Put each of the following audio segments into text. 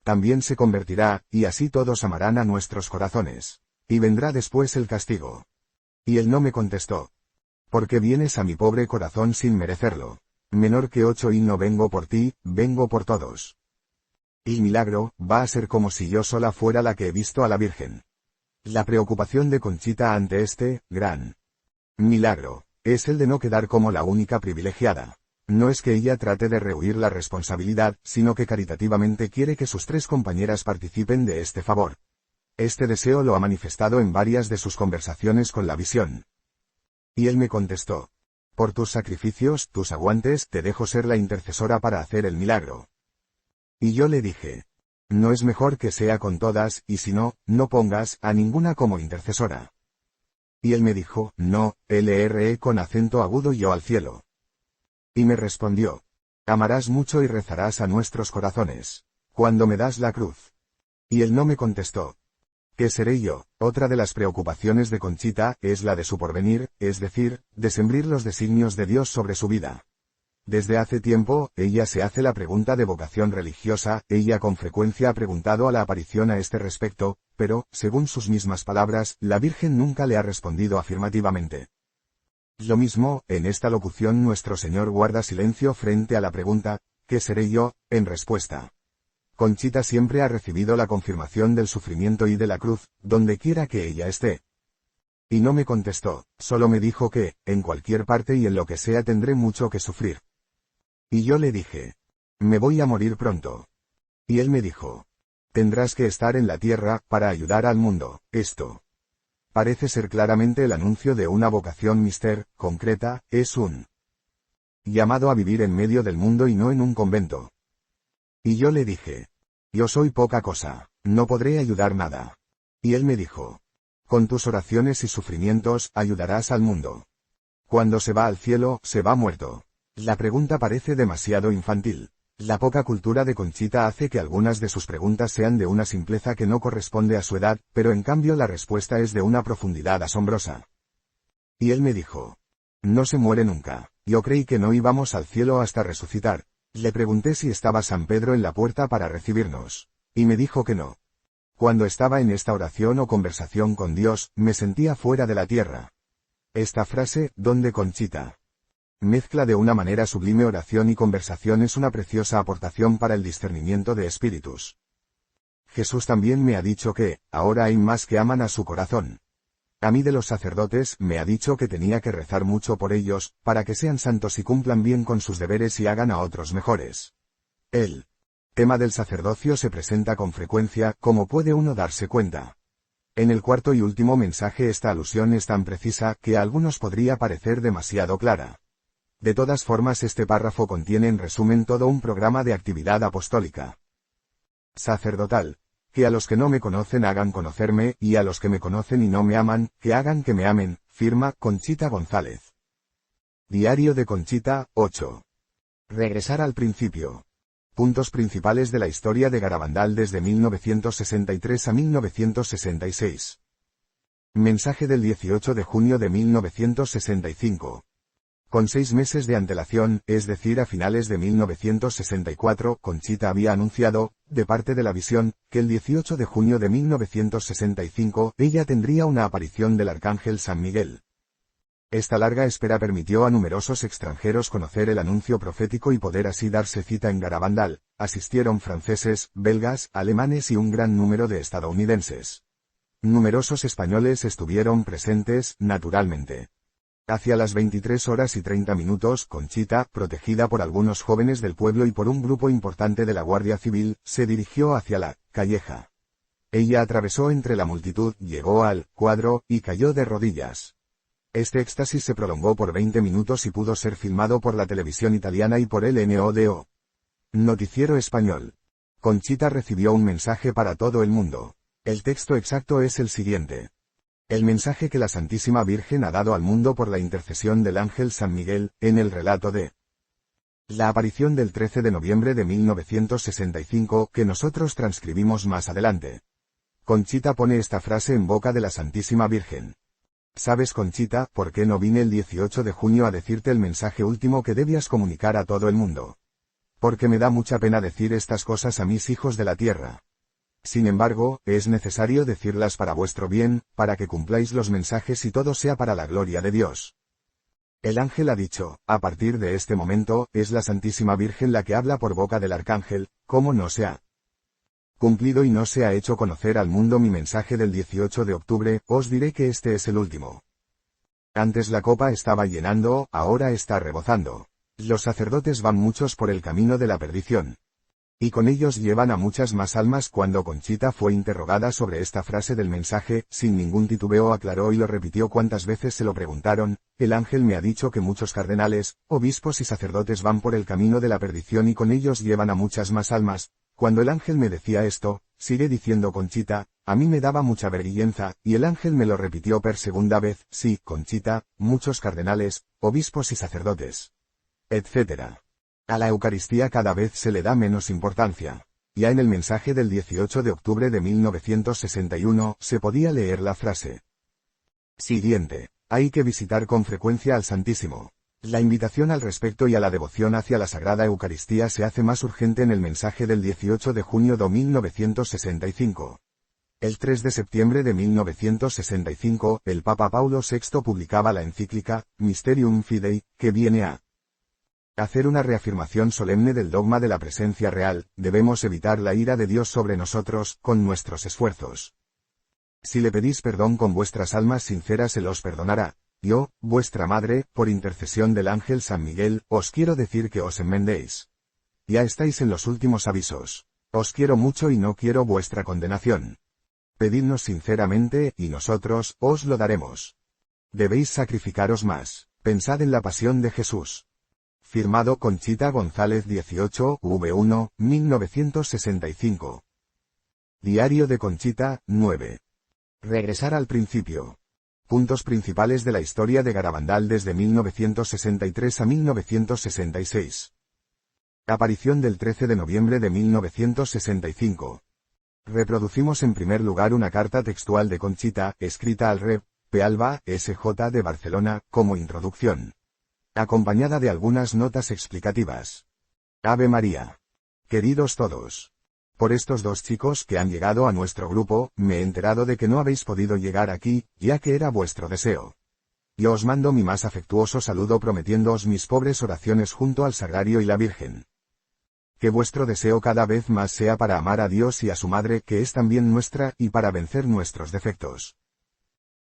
también se convertirá, y así todos amarán a nuestros corazones. Y vendrá después el castigo. Y él no me contestó. Porque vienes a mi pobre corazón sin merecerlo. Menor que 8 y no vengo por ti, vengo por todos. El milagro va a ser como si yo sola fuera la que he visto a la Virgen. La preocupación de Conchita ante este gran milagro es el de no quedar como la única privilegiada. No es que ella trate de rehuir la responsabilidad, sino que caritativamente quiere que sus 3 compañeras participen de este favor. Este deseo lo ha manifestado en varias de sus conversaciones con la visión. Y él me contestó: por tus sacrificios, tus aguantes, te dejo ser la intercesora para hacer el milagro. Y yo le dije: no es mejor que sea con todas, y si no, no pongas a ninguna como intercesora. Y él me dijo: no, LRE con acento agudo y yo al cielo. Y me respondió: amarás mucho y rezarás a nuestros corazones, cuando me das la cruz. Y él no me contestó. ¿Qué seré yo? Otra de las preocupaciones de Conchita es la de su porvenir, es decir, de sembrar los designios de Dios sobre su vida. Desde hace tiempo, ella se hace la pregunta de vocación religiosa, ella con frecuencia ha preguntado a la aparición a este respecto, pero, según sus mismas palabras, la Virgen nunca le ha respondido afirmativamente. Lo mismo, en esta locución nuestro Señor guarda silencio frente a la pregunta, ¿qué seré yo?, en respuesta. Conchita siempre ha recibido la confirmación del sufrimiento y de la cruz, donde quiera que ella esté. Y no me contestó, solo me dijo que, en cualquier parte y en lo que sea tendré mucho que sufrir. Y yo le dije: me voy a morir pronto. Y él me dijo: tendrás que estar en la tierra, para ayudar al mundo. Esto parece ser claramente el anuncio de una vocación concreta, es un llamado a vivir en medio del mundo y no en un convento. Y yo le dije: yo soy poca cosa, no podré ayudar nada. Y él me dijo: con tus oraciones y sufrimientos, ayudarás al mundo. Cuando se va al cielo, se va muerto. La pregunta parece demasiado infantil. La poca cultura de Conchita hace que algunas de sus preguntas sean de una simpleza que no corresponde a su edad, pero en cambio la respuesta es de una profundidad asombrosa. Y él me dijo: no se muere nunca. Yo creí que no íbamos al cielo hasta resucitar. Le pregunté si estaba San Pedro en la puerta para recibirnos. Y me dijo que no. Cuando estaba en esta oración o conversación con Dios, me sentía fuera de la tierra. Esta frase, donde Conchita mezcla de una manera sublime oración y conversación, es una preciosa aportación para el discernimiento de espíritus. Jesús también me ha dicho que, ahora hay más que aman a su corazón. A mí de los sacerdotes, me ha dicho que tenía que rezar mucho por ellos, para que sean santos y cumplan bien con sus deberes y hagan a otros mejores. El tema del sacerdocio se presenta con frecuencia, como puede uno darse cuenta. En el cuarto y último mensaje esta alusión es tan precisa, que a algunos podría parecer demasiado clara. De todas formas este párrafo contiene en resumen todo un programa de actividad apostólica sacerdotal: que a los que no me conocen hagan conocerme, y a los que me conocen y no me aman, que hagan que me amen, firma Conchita González. Diario de Conchita, 8. Regresar al principio. Puntos principales de la historia de Garabandal desde 1963 a 1966. Mensaje del 18 de junio de 1965. Con 6 meses de antelación, es decir a finales de 1964, Conchita había anunciado, de parte de la visión, que el 18 de junio de 1965, ella tendría una aparición del Arcángel San Miguel. Esta larga espera permitió a numerosos extranjeros conocer el anuncio profético y poder así darse cita en Garabandal. Asistieron franceses, belgas, alemanes y un gran número de estadounidenses. Numerosos españoles estuvieron presentes, naturalmente. Hacia las 23:30, Conchita, protegida por algunos jóvenes del pueblo y por un grupo importante de la Guardia Civil, se dirigió hacia la calleja. Ella atravesó entre la multitud, llegó al cuadro, y cayó de rodillas. Este éxtasis se prolongó por 20 minutos y pudo ser filmado por la televisión italiana y por el NODO. Noticiero español. Conchita recibió un mensaje para todo el mundo. El texto exacto es el siguiente. El mensaje que la Santísima Virgen ha dado al mundo por la intercesión del ángel San Miguel, en el relato de la aparición del 13 de noviembre de 1965, que nosotros transcribimos más adelante. Conchita pone esta frase en boca de la Santísima Virgen. ¿Sabes, Conchita, por qué no vine el 18 de junio a decirte el mensaje último que debías comunicar a todo el mundo? porque me da mucha pena decir estas cosas a mis hijos de la tierra. Sin embargo, es necesario decirlas para vuestro bien, para que cumpláis los mensajes y todo sea para la gloria de Dios. El ángel ha dicho, a partir de este momento, es la Santísima Virgen la que habla por boca del arcángel, como no se ha cumplido y no se ha hecho conocer al mundo mi mensaje del 18 de octubre, os diré que este es el último. Antes la copa estaba llenando, ahora está rebosando. Los sacerdotes van muchos por el camino de la perdición. Y con ellos llevan a muchas más almas. Cuando Conchita fue interrogada sobre esta frase del mensaje, sin ningún titubeo aclaró y lo repitió cuantas veces se lo preguntaron: el ángel me ha dicho que muchos cardenales, obispos y sacerdotes van por el camino de la perdición y con ellos llevan a muchas más almas. Cuando el ángel me decía esto, sigue diciendo Conchita, a mí me daba mucha vergüenza, y el ángel me lo repitió por segunda vez: sí, Conchita, muchos cardenales, obispos y sacerdotes, etc. A la Eucaristía cada vez se le da menos importancia. Ya en el mensaje del 18 de octubre de 1961 se podía leer la frase siguiente: hay que visitar con frecuencia al Santísimo. La invitación al respeto y a la devoción hacia la Sagrada Eucaristía se hace más urgente en el mensaje del 18 de junio de 1965. El 3 de septiembre de 1965, el Papa Paulo VI publicaba la encíclica Mysterium Fidei, que viene a hacer una reafirmación solemne del dogma de la presencia real. Debemos evitar la ira de Dios sobre nosotros, con nuestros esfuerzos. Si le pedís perdón con vuestras almas sinceras, Él os perdonará. Yo, vuestra madre, por intercesión del ángel San Miguel, os quiero decir que os enmendéis. Ya estáis en los últimos avisos. Os quiero mucho y no quiero vuestra condenación. Pedidnos sinceramente, y nosotros, os lo daremos. Debéis sacrificaros más. Pensad en la pasión de Jesús. Firmado Conchita González 18, V1, 1965. Diario de Conchita, 9. Regresar al principio. Puntos principales de la historia de Garabandal desde 1963 a 1966. Aparición del 13 de noviembre de 1965. Reproducimos en primer lugar una carta textual de Conchita, escrita al Rev. Pealba, S.J. de Barcelona, como introducción, acompañada de algunas notas explicativas. Ave María. Queridos todos. Por estos dos chicos que han llegado a nuestro grupo, me he enterado de que no habéis podido llegar aquí, ya que era vuestro deseo. Yo os mando mi más afectuoso saludo prometiéndoos mis pobres oraciones junto al Sagrario y la Virgen. Que vuestro deseo cada vez más sea para amar a Dios y a su Madre, que es también nuestra, y para vencer nuestros defectos.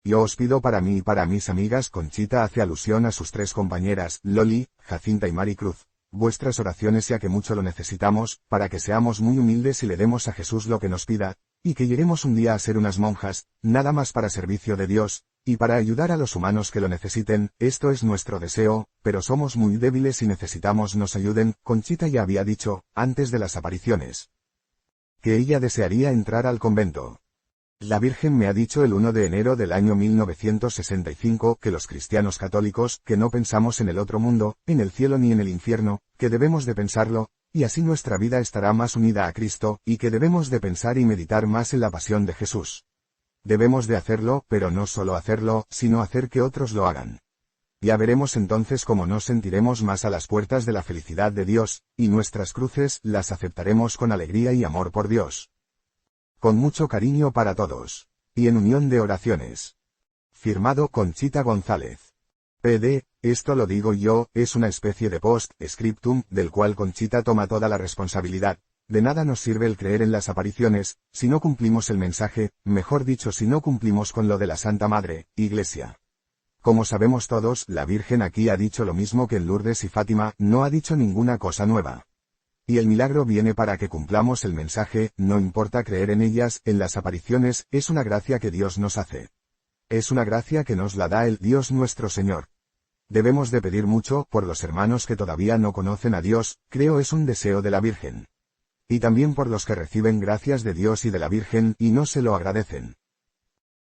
Yo os pido para mí y para mis amigas. Conchita hace alusión a sus tres compañeras, Loli, Jacinta y Maricruz. Vuestras oraciones, ya que mucho lo necesitamos, para que seamos muy humildes y le demos a Jesús lo que nos pida, y que lleguemos un día a ser unas monjas, nada más para servicio de Dios, y para ayudar a los humanos que lo necesiten. Esto es nuestro deseo, pero somos muy débiles y necesitamos nos ayuden. Conchita ya había dicho, antes de las apariciones, que ella desearía entrar al convento. La Virgen me ha dicho el 1 de enero del año 1965 que los cristianos católicos, que no pensamos en el otro mundo, en el cielo ni en el infierno, que debemos de pensarlo, y así nuestra vida estará más unida a Cristo, y que debemos de pensar y meditar más en la pasión de Jesús. Debemos de hacerlo, pero no solo hacerlo, sino hacer que otros lo hagan. Ya veremos entonces cómo nos sentiremos más a las puertas de la felicidad de Dios, y nuestras cruces las aceptaremos con alegría y amor por Dios. Con mucho cariño para todos. Y en unión de oraciones. Firmado Conchita González. PD, esto lo digo yo, es una especie de post-scriptum, del cual Conchita toma toda la responsabilidad. De nada nos sirve el creer en las apariciones, si no cumplimos el mensaje, mejor dicho, si no cumplimos con lo de la Santa Madre, Iglesia. Como sabemos todos, la Virgen aquí ha dicho lo mismo que en Lourdes y Fátima, no ha dicho ninguna cosa nueva. Y el milagro viene para que cumplamos el mensaje, no importa creer en ellas, en las apariciones, es una gracia que Dios nos hace. Es una gracia que nos la da el Dios nuestro Señor. Debemos de pedir mucho, por los hermanos que todavía no conocen a Dios, creo es un deseo de la Virgen. Y también por los que reciben gracias de Dios y de la Virgen, y no se lo agradecen.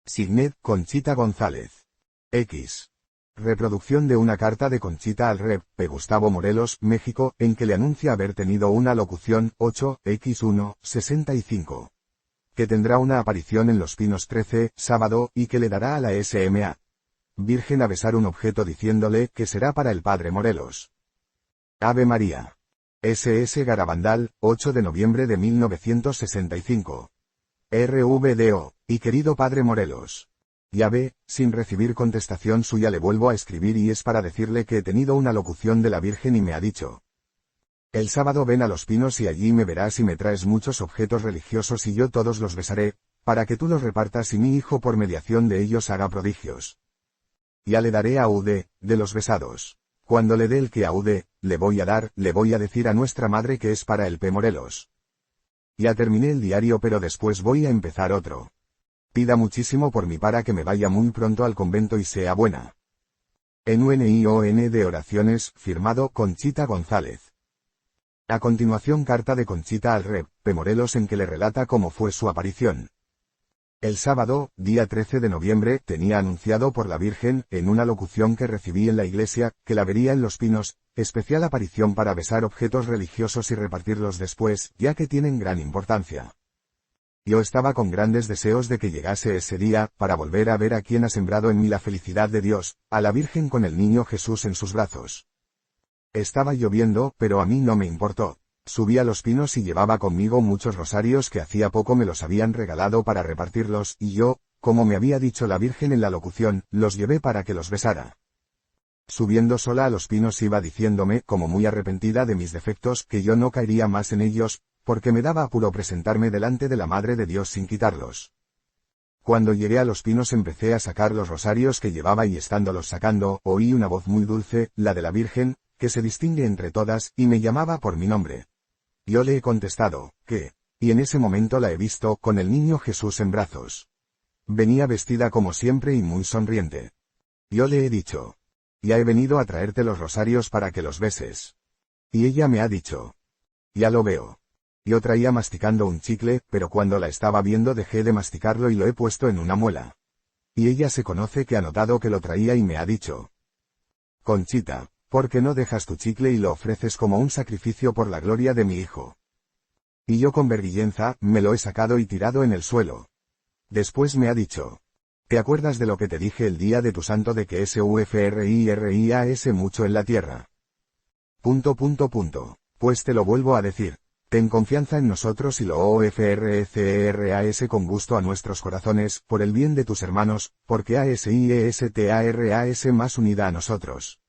Signet Conchita González. X. Reproducción de una carta de Conchita al Rev. P. Gustavo Morelos, México, en que le anuncia haber tenido una locución, 8x1, 65. Que tendrá una aparición en Los Pinos 13, sábado, y que le dará a la SMA Virgen a besar un objeto diciéndole que será para el Padre Morelos. Ave María. S.S. Garabandal, 8 de noviembre de 1965. RVDO, y querido padre Morelos. Ya ve, sin recibir contestación suya le vuelvo a escribir y es para decirle que he tenido una locución de la Virgen y me ha dicho: el sábado ven a Los Pinos y allí me verás y me traes muchos objetos religiosos y yo todos los besaré, para que tú los repartas y mi hijo por mediación de ellos haga prodigios. Ya le daré a Ude, de los besados. Cuando le dé el que a Ude, le voy a decir a nuestra madre que es para el P. Morelos. Ya terminé el diario pero después voy a empezar otro. Pida muchísimo por mí para que me vaya muy pronto al convento y sea buena. En UNION de oraciones, firmado Conchita González. A continuación carta de Conchita al Rev. P. Morelos en que le relata cómo fue su aparición. El sábado, día 13 de noviembre, tenía anunciado por la Virgen, en una locución que recibí en la iglesia, que la vería en Los Pinos, especial aparición para besar objetos religiosos y repartirlos después, ya que tienen gran importancia. Yo estaba con grandes deseos de que llegase ese día, para volver a ver a quien ha sembrado en mí la felicidad de Dios, a la Virgen con el niño Jesús en sus brazos. Estaba lloviendo, pero a mí no me importó. Subí a Los Pinos y llevaba conmigo muchos rosarios que hacía poco me los habían regalado para repartirlos, y yo, como me había dicho la Virgen en la locución, los llevé para que los besara. Subiendo sola a Los Pinos iba diciéndome, como muy arrepentida de mis defectos, que yo no caería más en ellos, porque me daba apuro presentarme delante de la Madre de Dios sin quitarlos. Cuando llegué a Los Pinos empecé a sacar los rosarios que llevaba y estándolos sacando, oí una voz muy dulce, la de la Virgen, que se distingue entre todas, y me llamaba por mi nombre. Yo le he contestado, que, y en ese momento la he visto, con el niño Jesús en brazos. Venía vestida como siempre y muy sonriente. Yo le he dicho: ya he venido a traerte los rosarios para que los beses. Y ella me ha dicho: ya lo veo. Yo traía masticando un chicle, pero cuando la estaba viendo dejé de masticarlo y lo he puesto en una muela. Y ella se conoce que ha notado que lo traía y me ha dicho: Conchita, ¿por qué no dejas tu chicle y lo ofreces como un sacrificio por la gloria de mi hijo? Y yo con vergüenza, me lo he sacado y tirado en el suelo. Después me ha dicho: ¿te acuerdas de lo que te dije el día de tu santo de que SUFRIRIAS mucho en la tierra? ... Pues te lo vuelvo a decir. Ten confianza en nosotros y lo OFRCERAS con gusto a nuestros corazones, por el bien de tus hermanos, porque ASIESTARAS más unida a nosotros.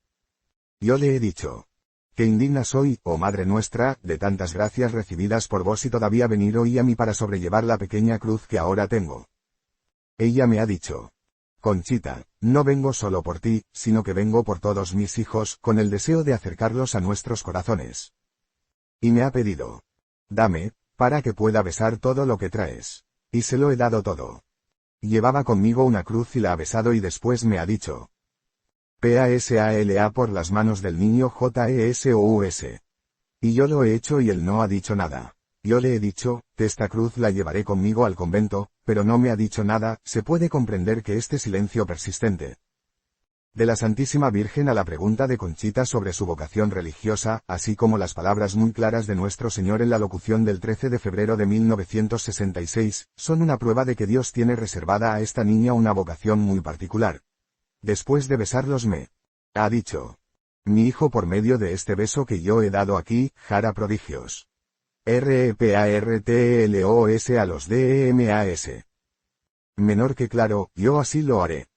Yo le he dicho: qué indigna soy, oh Madre nuestra, de tantas gracias recibidas por vos y todavía venir hoy a mí para sobrellevar la pequeña cruz que ahora tengo. Ella me ha dicho: Conchita, no vengo solo por ti, sino que vengo por todos mis hijos, con el deseo de acercarlos a nuestros corazones. Y me ha pedido: dame, para que pueda besar todo lo que traes. Y se lo he dado todo. Llevaba conmigo una cruz y la ha besado y después me ha dicho: PASALA por las manos del niño JESOUS. Y yo lo he hecho y él no ha dicho nada. Yo le he dicho: esta cruz la llevaré conmigo al convento, pero no me ha dicho nada. Se puede comprender que este silencio persistente de la Santísima Virgen a la pregunta de Conchita sobre su vocación religiosa, así como las palabras muy claras de Nuestro Señor en la locución del 13 de febrero de 1966, son una prueba de que Dios tiene reservada a esta niña una vocación muy particular. Después de besarlos me ha dicho: mi hijo por medio de este beso que yo he dado aquí, hará prodigios. REPARTLOS a los DEMAS. Menor que claro, yo así lo haré.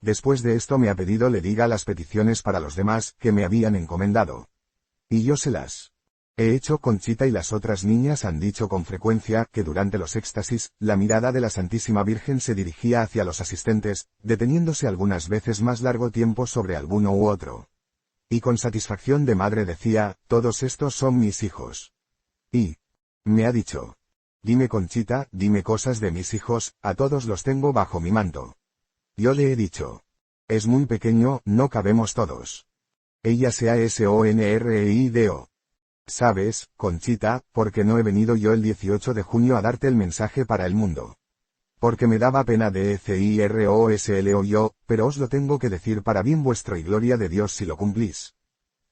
Después de esto me ha pedido le diga las peticiones para los demás, que me habían encomendado. Y yo se las he hecho. Conchita y las otras niñas han dicho con frecuencia que durante los éxtasis, la mirada de la Santísima Virgen se dirigía hacia los asistentes, deteniéndose algunas veces más largo tiempo sobre alguno u otro. Y con satisfacción de madre decía: todos estos son mis hijos. Y me ha dicho: dime Conchita, dime cosas de mis hijos, a todos los tengo bajo mi manto. Yo le he dicho: es muy pequeño, no cabemos todos. Ella sea SONREIDO. ¿Sabes, Conchita, por qué no he venido yo el 18 de junio a darte el mensaje para el mundo? Porque me daba pena de CIROSLO yo, pero os lo tengo que decir para bien vuestro y gloria de Dios si lo cumplís.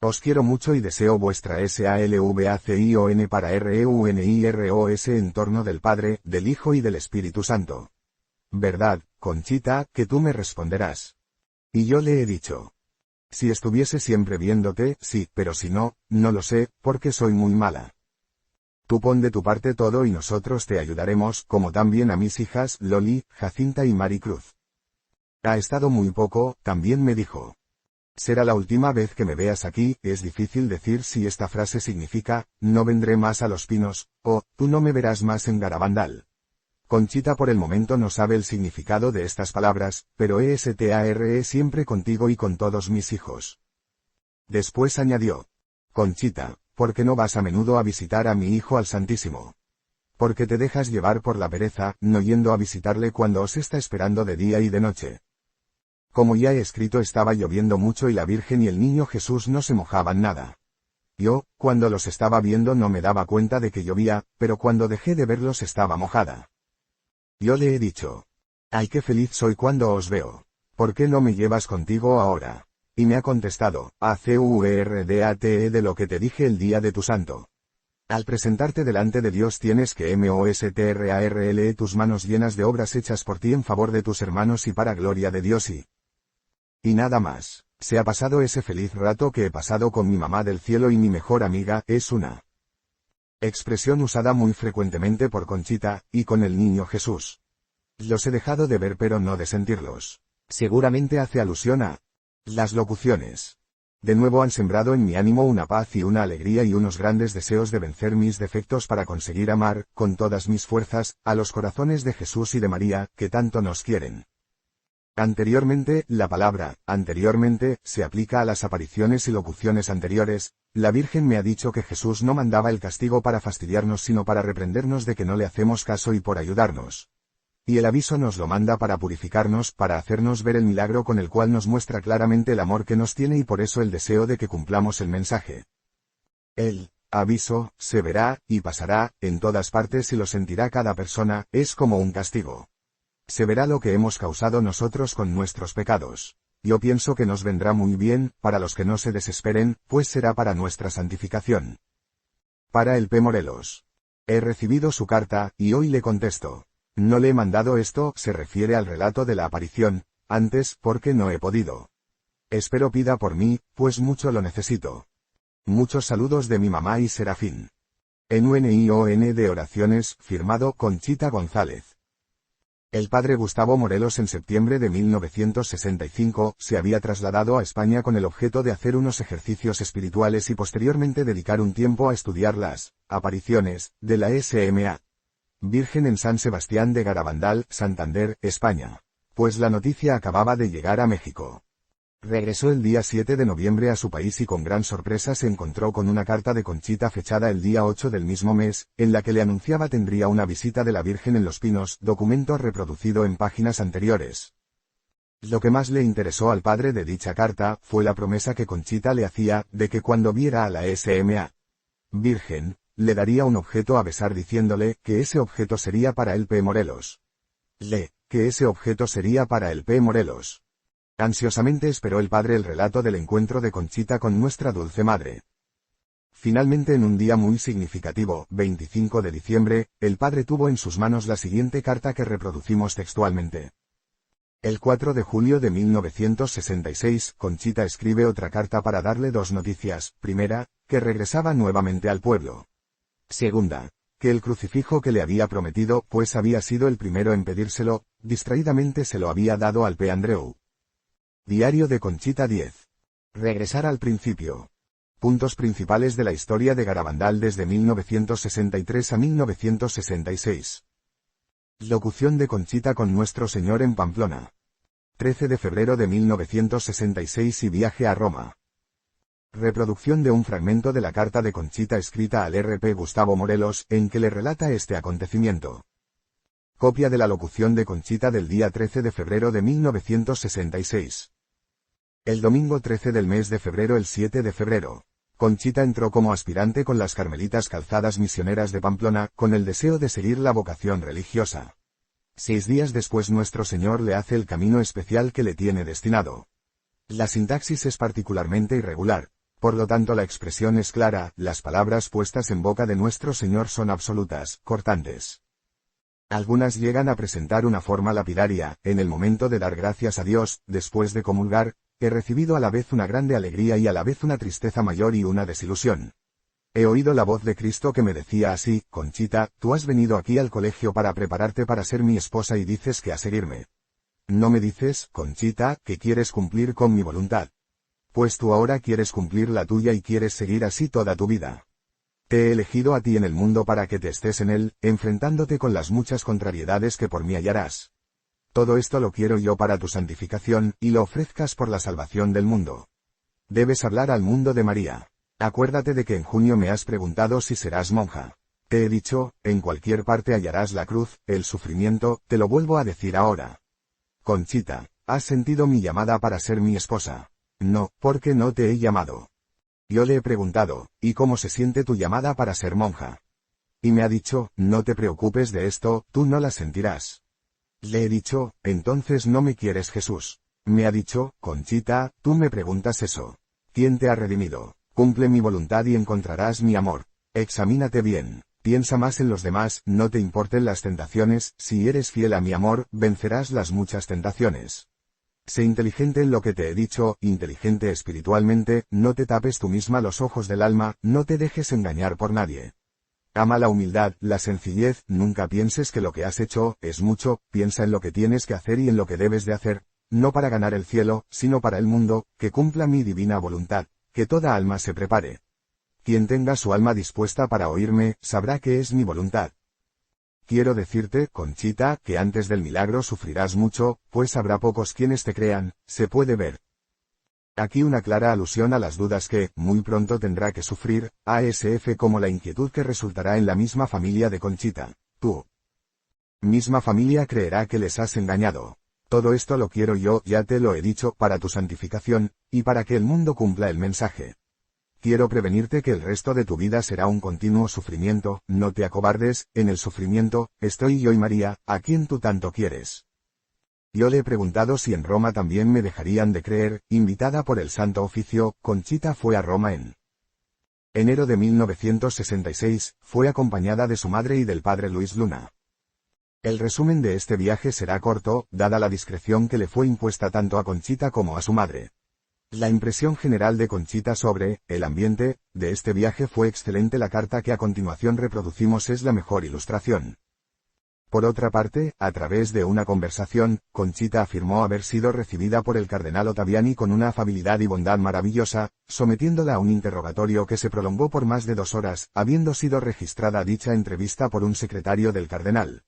Os quiero mucho y deseo vuestra SALVACION para REUNIROS en torno del Padre, del Hijo y del Espíritu Santo. ¿Verdad, Conchita, que tú me responderás? Y yo le he dicho: Si estuviese siempre viéndote, sí, pero si no, no lo sé, porque soy muy mala. Tú pon de tu parte todo y nosotros te ayudaremos, como también a mis hijas, Loli, Jacinta y Maricruz. Ha estado muy poco, también me dijo. Será la última vez que me veas aquí, es difícil decir si esta frase significa, no vendré más a Los Pinos, o, tú no me verás más en Garabandal. Conchita por el momento no sabe el significado de estas palabras, pero ESTARE siempre contigo y con todos mis hijos. Después añadió. Conchita, ¿por qué no vas a menudo a visitar a mi hijo al Santísimo? Porque te dejas llevar por la pereza, no yendo a visitarle cuando os está esperando de día y de noche. Como ya he escrito, estaba lloviendo mucho y la Virgen y el Niño Jesús no se mojaban nada. Yo, cuando los estaba viendo no me daba cuenta de que llovía, pero cuando dejé de verlos estaba mojada. Yo le he dicho. Ay, qué feliz soy cuando os veo. ¿Por qué no me llevas contigo ahora? Y me ha contestado, ACUERDATE de lo que te dije el día de tu santo. Al presentarte delante de Dios tienes que mostrarle tus manos llenas de obras hechas por ti en favor de tus hermanos y para gloria de Dios y nada más. Se ha pasado ese feliz rato que he pasado con mi mamá del cielo y mi mejor amiga, es una expresión usada muy frecuentemente por Conchita, y con el Niño Jesús. Los he dejado de ver pero no de sentirlos. Seguramente hace alusión a las locuciones. De nuevo han sembrado en mi ánimo una paz y una alegría y unos grandes deseos de vencer mis defectos para conseguir amar, con todas mis fuerzas, a los corazones de Jesús y de María, que tanto nos quieren. Anteriormente, la palabra, anteriormente, se aplica a las apariciones y locuciones anteriores. La Virgen me ha dicho que Jesús no mandaba el castigo para fastidiarnos sino para reprendernos de que no le hacemos caso y por ayudarnos. Y el aviso nos lo manda para purificarnos, para hacernos ver el milagro con el cual nos muestra claramente el amor que nos tiene y por eso el deseo de que cumplamos el mensaje. El aviso, se verá, y pasará, en todas partes y lo sentirá cada persona, es como un castigo. Se verá lo que hemos causado nosotros con nuestros pecados. Yo pienso que nos vendrá muy bien, para los que no se desesperen, pues será para nuestra santificación. Para el P. Morelos. He recibido su carta, y hoy le contesto. No le he mandado esto, se refiere al relato de la aparición, antes, porque no he podido. Espero pida por mí, pues mucho lo necesito. Muchos saludos de mi mamá y Serafín. En UNION de oraciones, firmado Conchita González. El padre Gustavo Morelos en septiembre de 1965 se había trasladado a España con el objeto de hacer unos ejercicios espirituales y posteriormente dedicar un tiempo a estudiar las apariciones de la SMA Virgen en San Sebastián de Garabandal, Santander, España. Pues la noticia acababa de llegar a México. Regresó el día 7 de noviembre a su país y con gran sorpresa se encontró con una carta de Conchita fechada el día 8 del mismo mes, en la que le anunciaba tendría una visita de la Virgen en Los Pinos, documento reproducido en páginas anteriores. Lo que más le interesó al padre de dicha carta, fue la promesa que Conchita le hacía, de que cuando viera a la SMA Virgen, le daría un objeto a besar diciéndole, que ese objeto sería para el P. Morelos. Que ese objeto sería para el P. Morelos. Ansiosamente esperó el padre el relato del encuentro de Conchita con nuestra dulce madre. Finalmente en un día muy significativo, 25 de diciembre, el padre tuvo en sus manos la siguiente carta que reproducimos textualmente. El 4 de julio de 1966, Conchita escribe otra carta para darle dos noticias. Primera, que regresaba nuevamente al pueblo. Segunda, que el crucifijo que le había prometido, pues había sido el primero en pedírselo, distraídamente se lo había dado al P. Andreu. Diario de Conchita 10. Regresar al principio. Puntos principales de la historia de Garabandal desde 1963 a 1966. Locución de Conchita con Nuestro Señor en Pamplona. 13 de febrero de 1966 y viaje a Roma. Reproducción de un fragmento de la carta de Conchita escrita al R.P. Gustavo Morelos, en que le relata este acontecimiento. Copia de la locución de Conchita del día 13 de febrero de 1966. El domingo 13 del mes de febrero, el 7 de febrero. Conchita entró como aspirante con las Carmelitas Calzadas Misioneras de Pamplona, con el deseo de seguir la vocación religiosa. 6 días después Nuestro Señor le hace el camino especial que le tiene destinado. La sintaxis es particularmente irregular, por lo tanto la expresión es clara, las palabras puestas en boca de Nuestro Señor son absolutas, cortantes. Algunas llegan a presentar una forma lapidaria, en el momento de dar gracias a Dios, después de comulgar, he recibido a la vez una grande alegría y a la vez una tristeza mayor y una desilusión. He oído la voz de Cristo que me decía así: Conchita, tú has venido aquí al colegio para prepararte para ser mi esposa y dices que a seguirme. No me dices, Conchita, que quieres cumplir con mi voluntad. Pues tú ahora quieres cumplir la tuya y quieres seguir así toda tu vida. Te he elegido a ti en el mundo para que te estés en él, enfrentándote con las muchas contrariedades que por mí hallarás. Todo esto lo quiero yo para tu santificación, y lo ofrezcas por la salvación del mundo. Debes hablar al mundo de María. Acuérdate de que en junio me has preguntado si serás monja. Te he dicho, en cualquier parte hallarás la cruz, el sufrimiento, te lo vuelvo a decir ahora. Conchita, ¿has sentido mi llamada para ser mi esposa? No, porque no te he llamado. Yo le he preguntado, ¿y cómo se siente tu llamada para ser monja? Y me ha dicho, no te preocupes de esto, tú no la sentirás. Le he dicho, entonces no me quieres, Jesús. Me ha dicho, Conchita, tú me preguntas eso. ¿Quién te ha redimido? Cumple mi voluntad y encontrarás mi amor. Examínate bien. Piensa más en los demás, no te importen las tentaciones, si eres fiel a mi amor, vencerás las muchas tentaciones. Sé inteligente en lo que te he dicho, inteligente espiritualmente, no te tapes tú misma los ojos del alma, no te dejes engañar por nadie. Ama la humildad, la sencillez, nunca pienses que lo que has hecho es mucho, piensa en lo que tienes que hacer y en lo que debes de hacer, no para ganar el cielo, sino para el mundo, que cumpla mi divina voluntad, que toda alma se prepare. Quien tenga su alma dispuesta para oírme, sabrá que es mi voluntad. Quiero decirte, Conchita, que antes del milagro sufrirás mucho, pues habrá pocos quienes te crean, se puede ver. Aquí una clara alusión a las dudas que, muy pronto tendrá que sufrir, ASF, como la inquietud que resultará en la misma familia de Conchita. Tú misma familia creerá que les has engañado. Todo esto lo quiero yo, ya te lo he dicho, para tu santificación, y para que el mundo cumpla el mensaje. Quiero prevenirte que el resto de tu vida será un continuo sufrimiento, no te acobardes, en el sufrimiento, estoy yo y María, a quien tú tanto quieres. Yo le he preguntado si en Roma también me dejarían de creer, invitada por el Santo Oficio, Conchita fue a Roma en enero de 1966, fue acompañada de su madre y del padre Luis Luna. El resumen de este viaje será corto, dada la discreción que le fue impuesta tanto a Conchita como a su madre. La impresión general de Conchita sobre el ambiente de este viaje fue excelente. La carta que a continuación reproducimos es la mejor ilustración. Por otra parte, a través de una conversación, Conchita afirmó haber sido recibida por el cardenal Ottaviani con una afabilidad y bondad maravillosa, sometiéndola a un interrogatorio que se prolongó por más de 2 horas, habiendo sido registrada dicha entrevista por un secretario del cardenal.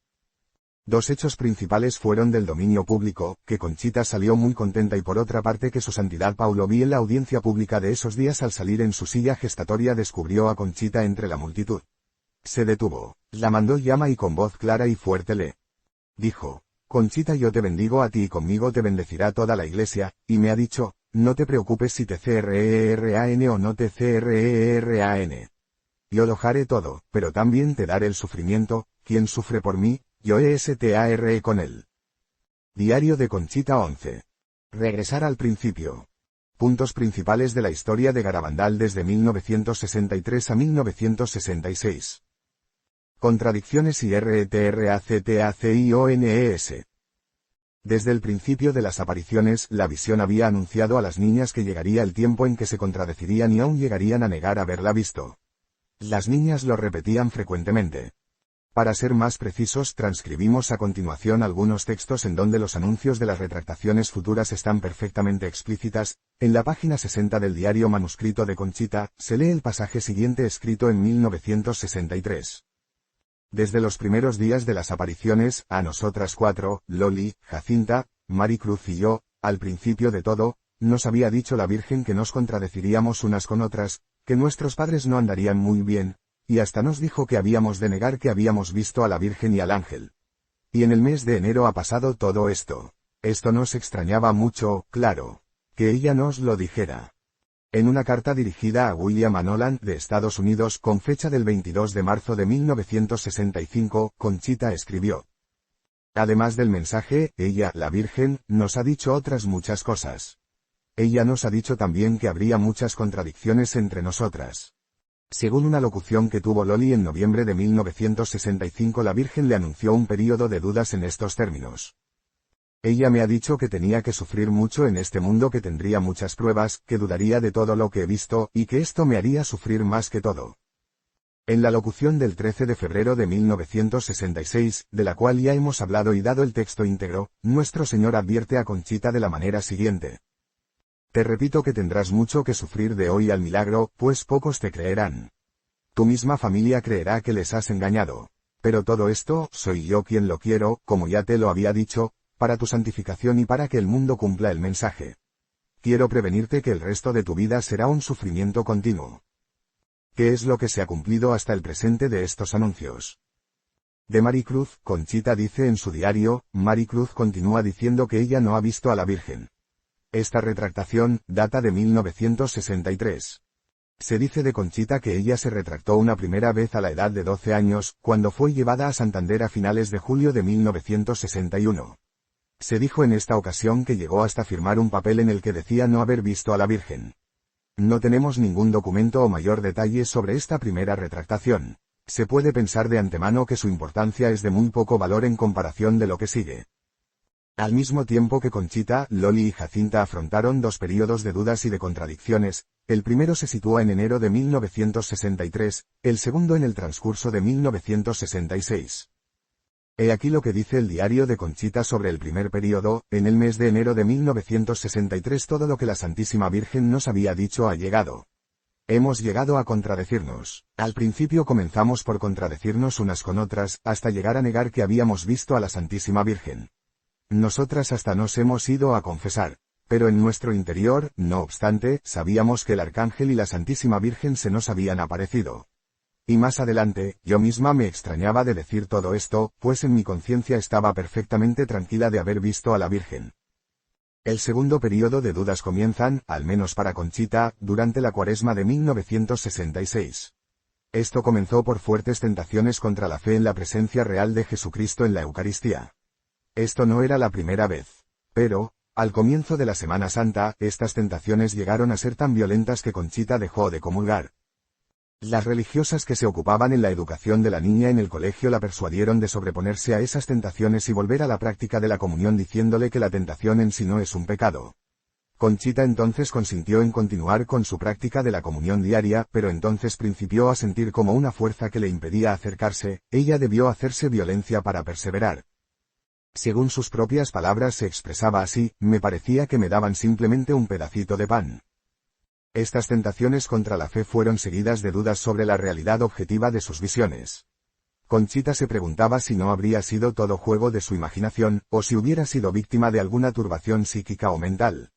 2 hechos principales fueron del dominio público, que Conchita salió muy contenta, y por otra parte que su santidad Paulo V en la audiencia pública de esos días al salir en su silla gestatoria descubrió a Conchita entre la multitud. Se detuvo, la mandó llama y con voz clara y fuerte le dijo: Conchita, yo te bendigo a ti y conmigo te bendecirá toda la iglesia, y me ha dicho, no te preocupes si te CRERAN o no te CRERAN. Yo lo haré todo, pero también te daré el sufrimiento. ¿Quién sufre por mí? Yo estaré con él. Diario de Conchita 11. Regresar al principio. Puntos principales de la historia de Garabandal desde 1963 a 1966. Contradicciones y RETRACTACIONES. Desde el principio de las apariciones, la visión había anunciado a las niñas que llegaría el tiempo en que se contradecirían y aún llegarían a negar haberla visto. Las niñas lo repetían frecuentemente. Para ser más precisos, transcribimos a continuación algunos textos en donde los anuncios de las retractaciones futuras están perfectamente explícitas. En la página 60 del diario manuscrito de Conchita, se lee el pasaje siguiente escrito en 1963. Desde los primeros días de las apariciones, a nosotras 4, Loli, Jacinta, Maricruz y yo, al principio de todo, nos había dicho la Virgen que nos contradeciríamos unas con otras, que nuestros padres no andarían muy bien, y hasta nos dijo que habíamos de negar que habíamos visto a la Virgen y al ángel. Y en el mes de enero ha pasado todo esto. Esto nos extrañaba mucho, claro, que ella nos lo dijera. En una carta dirigida a William Nolan de Estados Unidos con fecha del 22 de marzo de 1965, Conchita escribió: además del mensaje, ella, la Virgen, nos ha dicho otras muchas cosas. Ella nos ha dicho también que habría muchas contradicciones entre nosotras. Según una locución que tuvo Loli en noviembre de 1965, la Virgen le anunció un período de dudas en estos términos: Ella me ha dicho que tenía que sufrir mucho en este mundo, que tendría muchas pruebas, que dudaría de todo lo que he visto, y que esto me haría sufrir más que todo. En la locución del 13 de febrero de 1966, de la cual ya hemos hablado y dado el texto íntegro, nuestro Señor advierte a Conchita de la manera siguiente. Te repito que tendrás mucho que sufrir de hoy al milagro, pues pocos te creerán. Tu misma familia creerá que les has engañado. Pero todo esto, soy yo quien lo quiero, como ya te lo había dicho, para tu santificación y para que el mundo cumpla el mensaje. Quiero prevenirte que el resto de tu vida será un sufrimiento continuo. ¿Qué es lo que se ha cumplido hasta el presente de estos anuncios? De Maricruz, Conchita dice en su diario, Maricruz continúa diciendo que ella no ha visto a la Virgen. Esta retractación data de 1963. Se dice de Conchita que ella se retractó una primera vez a la edad de 12 años, cuando fue llevada a Santander a finales de julio de 1961. Se dijo en esta ocasión que llegó hasta firmar un papel en el que decía no haber visto a la Virgen. No tenemos ningún documento o mayor detalle sobre esta primera retractación. Se puede pensar de antemano que su importancia es de muy poco valor en comparación de lo que sigue. Al mismo tiempo que Conchita, Loli y Jacinta afrontaron dos períodos de dudas y de contradicciones, el primero se sitúa en enero de 1963, el segundo en el transcurso de 1966. He aquí lo que dice el diario de Conchita sobre el primer período: en el mes de enero de 1963 todo lo que la Santísima Virgen nos había dicho ha llegado. Hemos llegado a contradecirnos. Al principio comenzamos por contradecirnos unas con otras, hasta llegar a negar que habíamos visto a la Santísima Virgen. Nosotras hasta nos hemos ido a confesar. Pero en nuestro interior, no obstante, sabíamos que el Arcángel y la Santísima Virgen se nos habían aparecido. Y más adelante, yo misma me extrañaba de decir todo esto, pues en mi conciencia estaba perfectamente tranquila de haber visto a la Virgen. El segundo período de dudas comienzan, al menos para Conchita, durante la Cuaresma de 1966. Esto comenzó por fuertes tentaciones contra la fe en la presencia real de Jesucristo en la Eucaristía. Esto no era la primera vez. Pero, al comienzo de la Semana Santa, estas tentaciones llegaron a ser tan violentas que Conchita dejó de comulgar. Las religiosas que se ocupaban en la educación de la niña en el colegio la persuadieron de sobreponerse a esas tentaciones y volver a la práctica de la comunión, diciéndole que la tentación en sí no es un pecado. Conchita entonces consintió en continuar con su práctica de la comunión diaria, pero entonces principió a sentir como una fuerza que le impedía acercarse. Ella debió hacerse violencia para perseverar. Según sus propias palabras se expresaba así: me parecía que me daban simplemente un pedacito de pan. Estas tentaciones contra la fe fueron seguidas de dudas sobre la realidad objetiva de sus visiones. Conchita se preguntaba si no habría sido todo juego de su imaginación, o si hubiera sido víctima de alguna turbación psíquica o mental.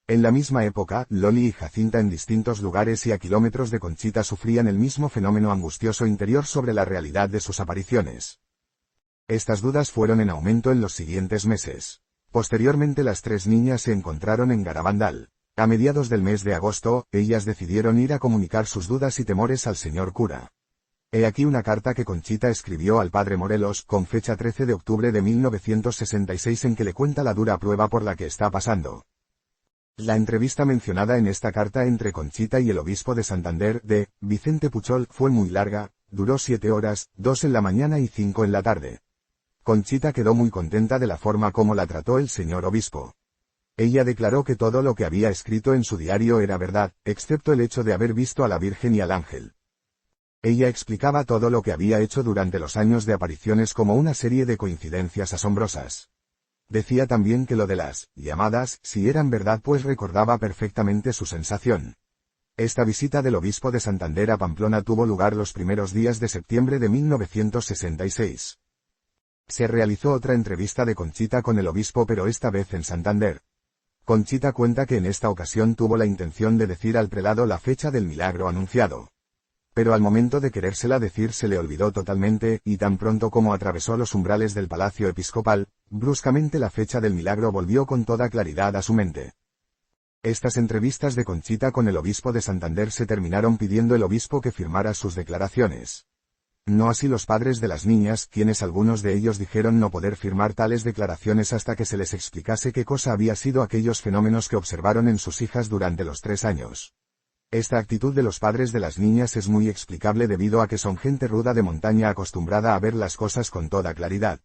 En la misma época, Loli y Jacinta, en distintos lugares y a kilómetros de Conchita, sufrían el mismo fenómeno angustioso interior sobre la realidad de sus apariciones. Estas dudas fueron en aumento en los siguientes meses. Posteriormente las tres niñas se encontraron en Garabandal. A mediados del mes de agosto, ellas decidieron ir a comunicar sus dudas y temores al señor cura. He aquí una carta que Conchita escribió al padre Morelos, con fecha 13 de octubre de 1966, en que le cuenta la dura prueba por la que está pasando. La entrevista mencionada en esta carta entre Conchita y el obispo de Santander, de Vicente Puchol, fue muy larga, duró 7 horas, 2 en la mañana y 5 en la tarde. Conchita quedó muy contenta de la forma como la trató el señor obispo. Ella declaró que todo lo que había escrito en su diario era verdad, excepto el hecho de haber visto a la Virgen y al ángel. Ella explicaba todo lo que había hecho durante los años de apariciones como una serie de coincidencias asombrosas. Decía también que lo de las llamadas, si eran verdad, pues recordaba perfectamente su sensación. Esta visita del obispo de Santander a Pamplona tuvo lugar los primeros días de septiembre de 1966. Se realizó otra entrevista de Conchita con el obispo, pero esta vez en Santander. Conchita cuenta que en esta ocasión tuvo la intención de decir al prelado la fecha del milagro anunciado. Pero al momento de querérsela decir se le olvidó totalmente, y tan pronto como atravesó los umbrales del palacio episcopal, bruscamente la fecha del milagro volvió con toda claridad a su mente. Estas entrevistas de Conchita con el obispo de Santander se terminaron pidiendo el obispo que firmara sus declaraciones. No así los padres de las niñas, quienes algunos de ellos dijeron no poder firmar tales declaraciones hasta que se les explicase qué cosa había sido aquellos fenómenos que observaron en sus hijas durante los 3 años. Esta actitud de los padres de las niñas es muy explicable debido a que son gente ruda de montaña acostumbrada a ver las cosas con toda claridad.